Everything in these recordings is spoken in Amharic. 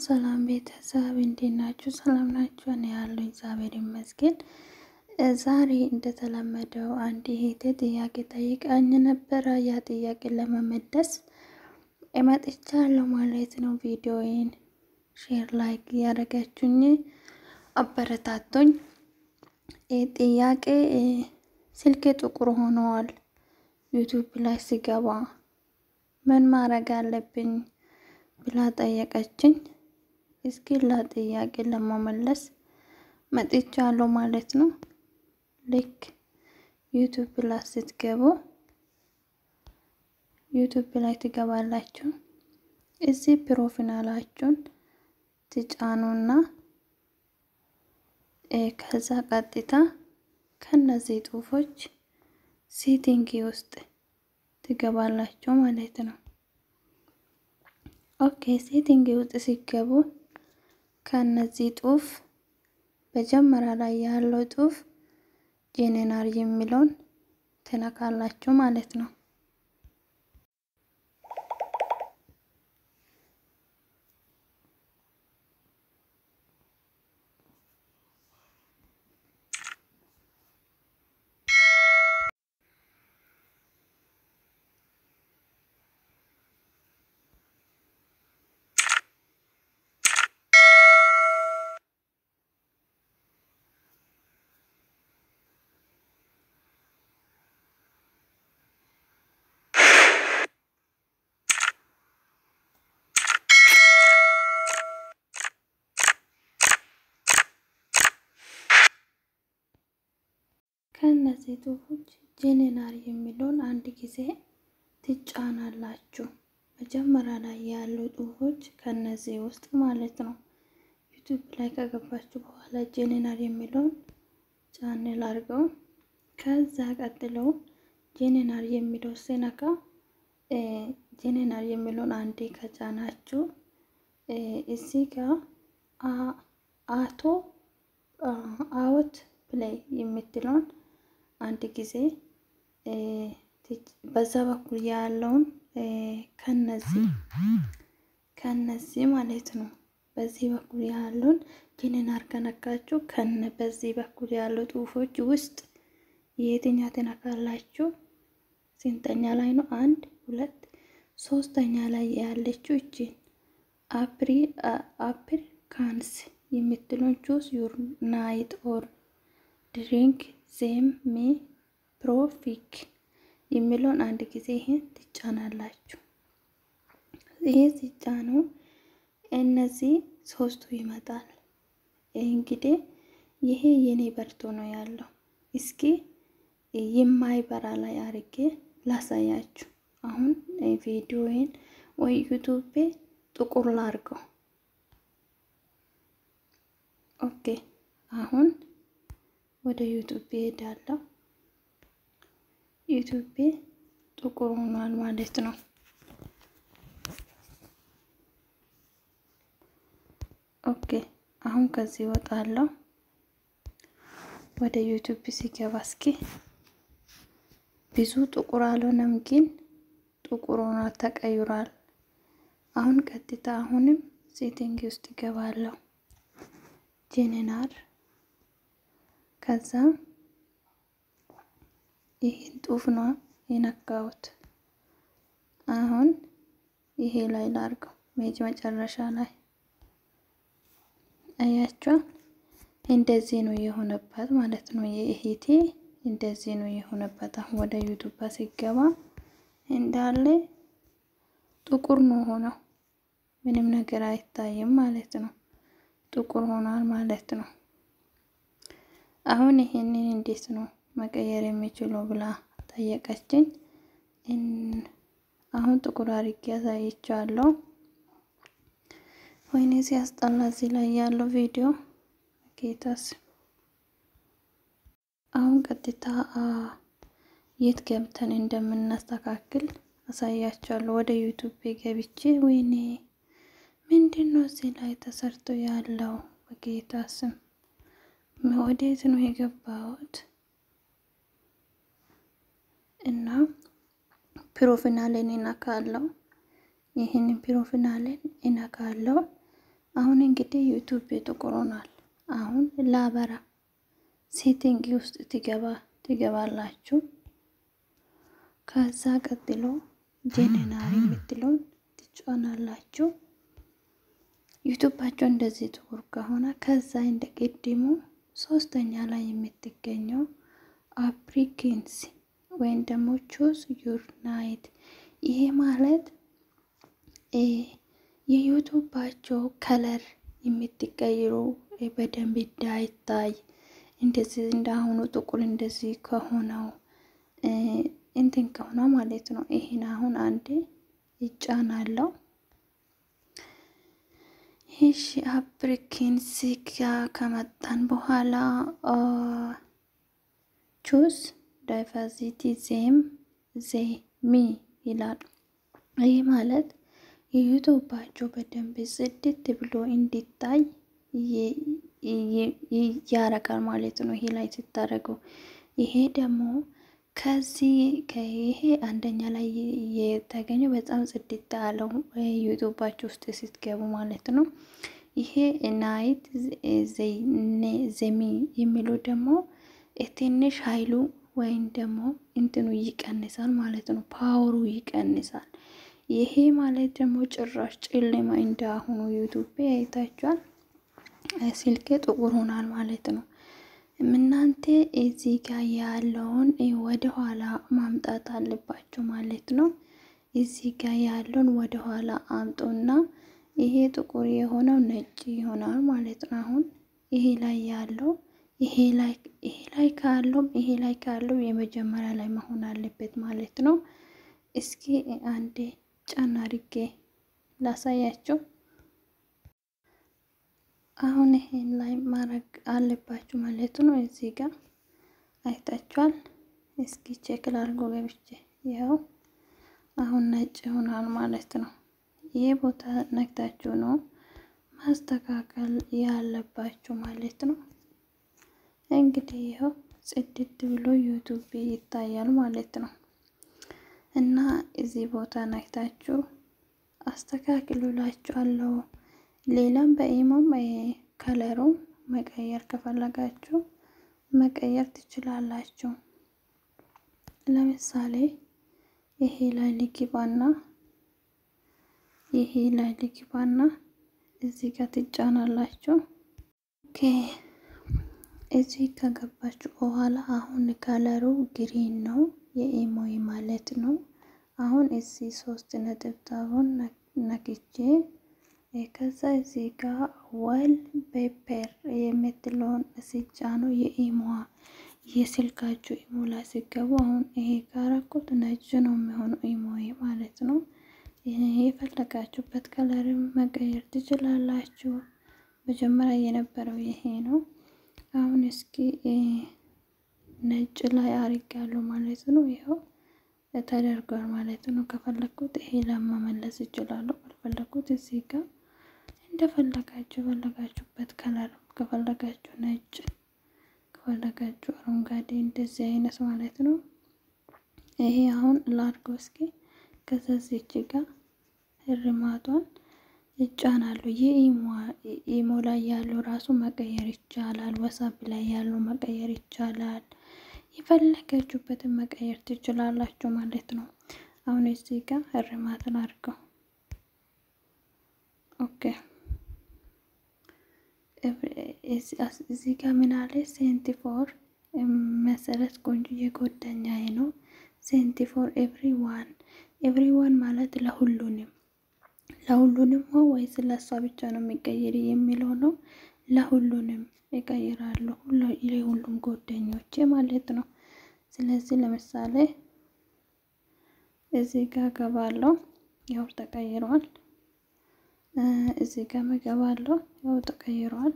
ሰላም ቤተሰብ እንዴት ናችሁ? ሰላም ናችሁ? እኔ ያለው እግዚአብሔር ይመስገን። ዛሬ እንደተለመደው አንድ እህቴ ጥያቄ ጠይቃኝ ነበረ። ያ ጥያቄ ለመመለስ እመጥቻለሁ ማለት ነው። ቪዲዮዬን ሼር ላይክ ያደረጋችሁኝ አበረታቱኝ። ጥያቄ ስልኬ ጥቁር ሆኗል። ዩቲዩብ ላይ ሲገባ ምን ማድረግ አለብኝ ብላ ጠየቀችኝ። እስኪ ለጥያቄ ለመመለስ መጥቻለሁ ማለት ነው። ልክ ዩቲዩብ ላይ ስትገቡ ዩቲዩብ ላይ ትገባላችሁ። እዚህ ፕሮፋይላችሁን ትጫኑና ከዛ ቀጥታ ከነዚህ ጽሁፎች ሴቲንግ ውስጥ ትገባላችሁ ማለት ነው። ኦኬ ሴቲንግ ውስጥ ሲገቡ ከነዚህ ጽሁፍ በመጀመሪያ ላይ ያለው ጽሁፍ ጄኔራል የሚለውን ትነካላችሁ ማለት ነው። ከነዚህ ጽሁፎች ጄኔራል የሚለውን አንድ ጊዜ ትጫናላችሁ። መጀመሪያ ላይ ያለው ጽሁፎች ከነዚህ ውስጥ ማለት ነው። ዩቲዩብ ላይ ከገባችሁ በኋላ ጄኔራል የሚለውን ቻናል አድርገው ከዛ ቀጥለው ጄኔራል የሚለው ሲነካ ጄኔራል የሚለውን አንዴ ከጫናችሁ እዚህ ጋር አውት ፕሌይ የምትለውን አንድ ጊዜ በዛ በኩል ያለውን ከነዚህ ማለት ነው። በዚህ በኩል ያለውን ጄኔራል ከነካችሁ በዚህ በኩል ያለው ጽሁፎች ውስጥ የትኛው ትነካላችሁ? ስንተኛ ላይ ነው? 1 2 3ኛ ላይ ያለችው እቺ አፕል ካንስ የምትለውን ቹዝ ዩር ናይት ኦር ድሪንክ ዜም ሚ ፕሮፊክ የሚለውን አንድ ጊዜ ይሄን ትጫናላችሁ። ይሄ ሲጫኑ እነዚህ ሶስቱ ይመጣል። እንግዲህ ይሄ የኔ በርቶ ነው ያለው። እስኪ የማይበራ ላይ አርጌ ላሳያችሁ። አሁን ቪዲዮዬን ወይ ዩቲዩብ ጥቁር ላርገው። ኦኬ አሁን ወደ ዩቲዩብ ሄዳለሁ። ዩቲዩብ ጥቁር ሆኗል ማለት ነው። ኦኬ አሁን ከዚህ ወጣለሁ። ወደ ዩቲዩብ ሲገባ እስኪ ብዙ ጥቁር አልሆነም፣ ግን ጥቁር ሆኖ ተቀይሯል። አሁን ቀጥታ አሁንም ሴቲንግ ውስጥ ይገባለሁ። ጄኔራል ከዛ ይሄን ጽሁፍ ነው የነካሁት። አሁን ይሄ ላይ ላርገው መጨረሻ ላይ አያችሁ፣ እንደዚህ ነው የሆነበት ማለት ነው። የእህቴ እንደዚህ ነው የሆነበት። አሁን ወደ ዩቲዩብ ሲገባ እንዳለ ጥቁር ነው ሆነው፣ ምንም ነገር አይታይም ማለት ነው። ጥቁር ሆኗል ማለት ነው። አሁን ይሄንን እንዴት ነው መቀየር የሚችለው ብላ ጠየቀችኝ። አሁን ጥቁር አድርጌ አሳይቻለሁ። ወይኔ ሲያስጠላ እዚህ ላይ ያለው ቪዲዮ ጌታስ። አሁን ቀጥታ የት ገብተን እንደምናስተካክል አሳያችኋለሁ። ወደ ዩቲዩብ ገብቼ ወይኔ ምንድነው እዚህ ላይ ተሰርቶ ያለው? በጌታስ ወዴት ነው የገባሁት? እና ፕሮፋይሌን እነካለሁ። ይሄንን ፕሮፋይሌን እነካለሁ። አሁን እንግዲህ ዩቲዩብ ጥቁር ሆኗል። አሁን ላበራ ሴቲንግ ውስጥ ትገባላችሁ። ከዛ ቀጥሎ ጄኔራል የምትለውን ትጫናላችሁ። ዩቲዩባችሁ እንደዚህ ጥቁር ከሆነ ከዛ እንደ ቅድሙ ሶስተኛ ላይ የምትገኘው አፕሪኬንሲ ወይም ደግሞ ቹዝ ዩር ናይት። ይሄ ማለት የዩቲዩባችሁ ከለር የምትቀይሩ በደንብ እንዳይታይ እንደዚህ እንዳሁኑ ጥቁር እንደዚህ ከሆነው እንትን ከሆነ ማለት ነው። ይሄን አሁን አንዴ ይጫናለው። እሺ አፕሪኬንሲ ከመጣን በኋላ ቹዝ ዳይቨርሲቲ ሚ ይላል። ይሄ ማለት የዩቲዩባችሁ በደንብ ጽድት ብሎ እንዲታይ ያረጋል ማለት ነው። ይሄ ላይ ስታደርጉ ይሄ ደግሞ ከይሄ አንደኛ ላይ የተገኘው በጣም ጽድት ያለው ዩቲዩባችሁ ውስጥ ስትገቡ ማለት ነው። ይሄ ናይት ዘሚ የሚለው ደግሞ ትንሽ ኃይሉ ወይም ደግሞ እንትኑ ይቀንሳል ማለት ነው። ፓወሩ ይቀንሳል። ይሄ ማለት ደግሞ ጭራሽ ጨለማ እንዳሁኑ ዩቲዩብ አይታችኋል። ስልኬ ጥቁር ሆኗል ማለት ነው። እናንተ እዚህ ጋር ያለውን ወደ ኋላ ማምጣት አለባችሁ ማለት ነው። እዚህ ጋር ያለውን ወደ ኋላ አምጡና ይሄ ጥቁር የሆነው ነጭ ይሆናል ማለት ነው። አሁን ይሄ ላይ ያለው ይሄ ላይ ካለው የመጀመሪያ ላይ መሆን አለበት ማለት ነው። እስኪ አንዴ ጫና አድርጌ ላሳያችሁ። አሁን ይሄን ላይ ማድረግ አለባችሁ ማለት ነው። እዚህ ጋር አይታችኋል። እስኪ ቼክ ላድርጎ ገብቼ ያው አሁን ነጭ ሆኗል ማለት ነው። ይሄ ቦታ ነክታችሁ ነው ማስተካከል ያለባችሁ ማለት ነው። እንግዲህ ይሄው ጽድት ብሎ ዩቲዩብ ይታያል ማለት ነው። እና እዚህ ቦታ ነክታችሁ አስተካክሉላችኋለሁ። ሌላም በኢሞም ከለሩ መቀየር ከፈለጋችሁ መቀየር ትችላላችሁ። ለምሳሌ ይሄ ላይ ልግባና እዚህ ጋር ትጫናላችሁ። ኦኬ እዚህ ከገባችሁ በኋላ አሁን ከለሩ ግሪን ነው የኢሞይ ማለት ነው። አሁን እዚህ 3 ነጥብታውን ነክቼ ከዛ እዚህ ጋር ዋል ፔፐር የምትለውን ሲጫኑ የስልካችሁ ኢሞ ላይ ሲገቡ አሁን ይሄ ካረኩት ነጭ ነው የሚሆነው ኢሞዬ ማለት ነው። የፈለጋችሁበት ከለር መቀየር ትችላላችሁ። መጀመሪያ የነበረው ይሄ ነው። አሁን እስኪ ነጭ ላይ አድርጋለሁ ማለት ነው። ይሄው ተደርጓል ማለት ነው። ከፈለኩት ይሄ ለመመለስ እችላለሁ። ከፈለኩት እዚህ ጋር እንደፈለጋችሁበት ከለር ከፈለጋችሁ ነጭ ከፈለጋችሁ አረንጓዴ እንደዚህ አይነት ማለት ነው። ይሄ አሁን ላድርጎ እስኪ ከዛ እዚች ጋር እርማቷን እጫናለሁ። የኢሞ ላይ ያለው ራሱ መቀየር ይቻላል። ዋትስአፕ ላይ ያለው መቀየር ይቻላል። የፈለጋችሁበትን መቀየር ትችላላችሁ ማለት ነው። አሁን እዚህ ጋር እርማትን አድርገው ኦኬ። እዚህ ጋር ምን አለ? ሴንቲፎር መሰረት ቆንጆ የጎደኛዬ ነው። ሴንቲፎር ኤቭሪዋን ማለት ለሁሉንም ወይ ስለሷ ብቻ ነው የሚቀየር የሚለው ነው። ለሁሉንም ይቀይራለሁ ለሁሉም ጓደኞቼ ማለት ነው። ስለዚህ ለምሳሌ እዚህ ጋር ገባለሁ፣ ያው ተቀይሯል። እዚህ ጋር መገባለሁ፣ ያው ተቀይሯል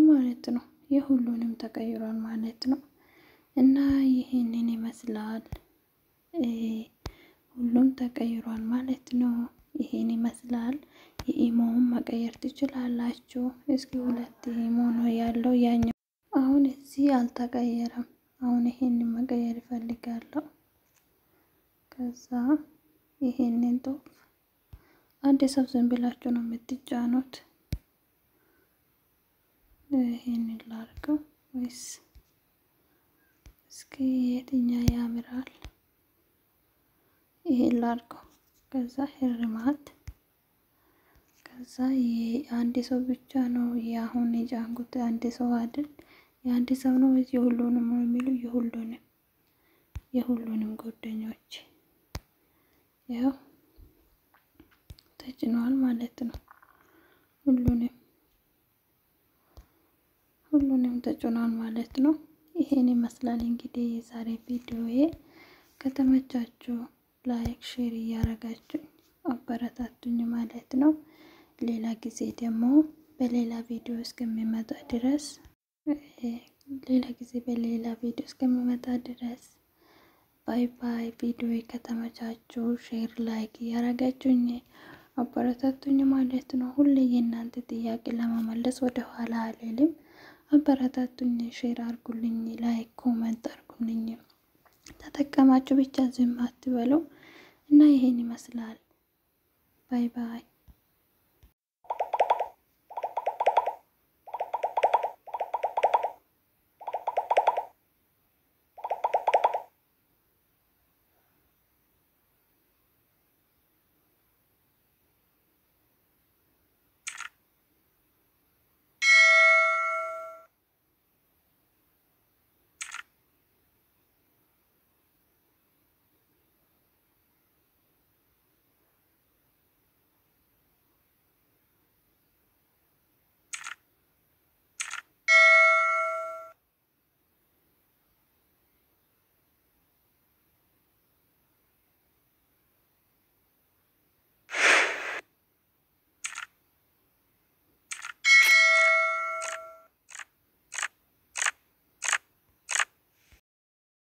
ማለት ነው። የሁሉንም ተቀይሯል ማለት ነው። እና ይሄንን ይመስላል። ሁሉም ተቀይሯል ማለት ነው። ይሄን ይመስላል። የኢሞውን መቀየር ትችላላችሁ። እስኪ 2 ኢሞ ነው ያለው ያኛው አሁን እዚህ አልተቀየረም። አሁን ይሄንን መቀየር ይፈልጋለሁ። ከዛ ይሄንን ጦፍ አንድ ሰው ዝም ብላችሁ ነው የምትጫኑት። ይሄንን ላድርገው ወይስ እስኪ የትኛው ያምራል? ይሄን ላድርገው። ከዛ ህርማት ከዛ የአንድ ሰው ብቻ ነው ያሁን የጫንኩት። አንድ ሰው አይደል? የአንድ ሰው ነው ወይስ የሁሉንም ነው የሚሉ? የሁሉንም ጓደኞች ያው ተጭኗል ማለት ነው። ሁሉንም ተጭኗል ማለት ነው። ይሄን ይመስላል እንግዲህ የዛሬ ቪዲዮዬ። ከተመቻችሁ ላይክ ሼር እያረጋችሁ አበረታቱኝ ማለት ነው። ሌላ ጊዜ ደግሞ በሌላ ቪዲዮ እስከሚመጣ ድረስ ባይ ባይ። ቪዲዮ ከተመቻችሁ ሼር ላይክ እያረጋችሁኝ አበረታቱኝ ማለት ነው። ሁሌ የእናንተ ጥያቄ ለመመለስ ወደ ኋላ አልልም። አበረታቱኝ፣ ሼር አርጉልኝ፣ ላይክ ኮሜንት አርጉልኝ። ተጠቀማችሁ ብቻ ዝም አትበሉ እና ይሄን ይመስላል። ባይ ባይ።